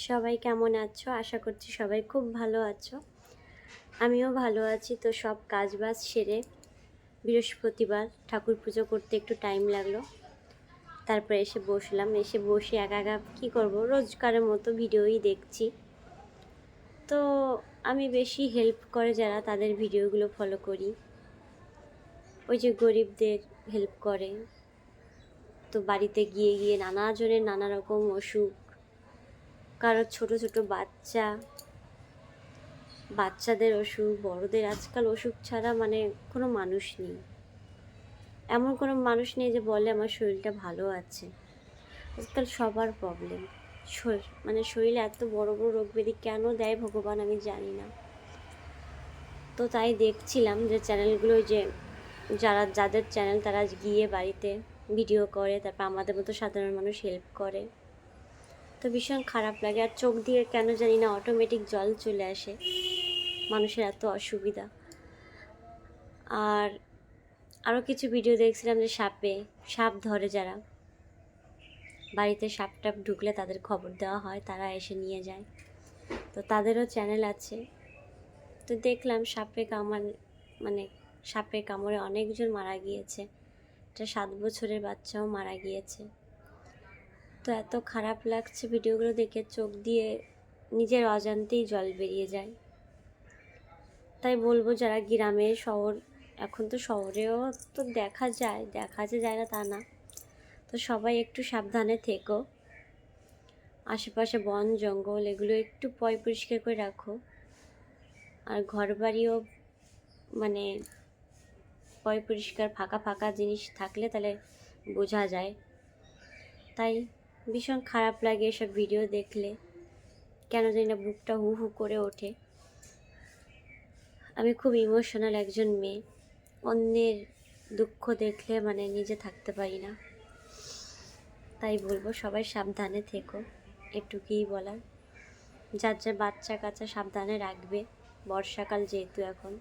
সবাই কেমন আছো? আশা করছি সবাই খুব ভালো আছো। আমিও ভালো আছি। তো সব কাজবাজ সেরে বৃহস্পতিবার ঠাকুর পুজো করতে একটু টাইম লাগলো। তারপরে এসে বসলাম। এসে বসে একা একা কী করবো, রোজকারের মতো ভিডিওই দেখছি। তো আমি বেশি হেল্প করে যারা তাদের ভিডিওগুলো ফলো করি। ওই যে গরিবদের হেল্প করে, তো বাড়িতে গিয়ে গিয়ে নানাজনের নানা রকম অসুখ, কারো ছোট ছোট বাচ্চাদের অসুখ, বড়দের আজকাল অসুখ ছাড়া মানে কোনো মানুষ নেই। এমন কোনো মানুষ নেই যে বলে আমার শরীরটা ভালো আছে। আজকাল সবার প্রবলেম। মানে শরীরে এত বড় বড় রোগ ব্যাধি কেন দেয় ভগবান আমি জানি না। তো তাই দেখছিলাম যে চ্যানেলগুলো, যে যাদের চ্যানেল তারা গিয়ে বাড়িতে ভিডিও করে, তারপর আমাদের মতো সাধারণ মানুষ হেল্প করে। তো ভীষণ খারাপ লাগে। আর চোখ দিয়ে কেন জানি না অটোমেটিক জল চলে আসে, মানুষের এত অসুবিধা। আর আরও কিছু ভিডিও দেখছিলাম যে সাপ ধরে, যারা বাড়িতে সাপ টাপ ঢুকলে তাদের খবর দেওয়া হয়, তারা এসে নিয়ে যায়। তো তাদেরও চ্যানেল আছে। তো দেখলাম সাপের কামড়ে অনেকজন মারা গিয়েছে। একটা 7 বছরের বাচ্চাও মারা গিয়েছে। তো এত খারাপ লাগছে ভিডিওগুলো দেখে, চোখ দিয়ে নিজের অজান্তেই জল বেরিয়ে যায়। তাই বলবো যারা গ্রামে, এখন তো শহরেও তো দেখা যায় না তা না, তো সবাই একটু সাবধানে থেকো। আশেপাশে বন জঙ্গল এগুলো একটু পরিষ্কার করে রাখো। আর ঘর বাড়িও মানে পরিষ্কার, ফাঁকা ফাঁকা জিনিস থাকলে তাহলে বোঝা যায়। তাই ভীষণ খারাপ লাগে এসব ভিডিও দেখলে, কেন জানি না বুকটা হু হু করে ওঠে। আমি খুব ইমোশনাল একজন মেয়ে, অন্যের দুঃখ দেখলে মানে নিজে থাকতে পারি না। তাই বলবো সবাই সাবধানে থেকো, এটুকুই বলার। যার বাচ্চা কাচ্চা সাবধানে রাখবে, বর্ষাকাল যেহেতু এখন।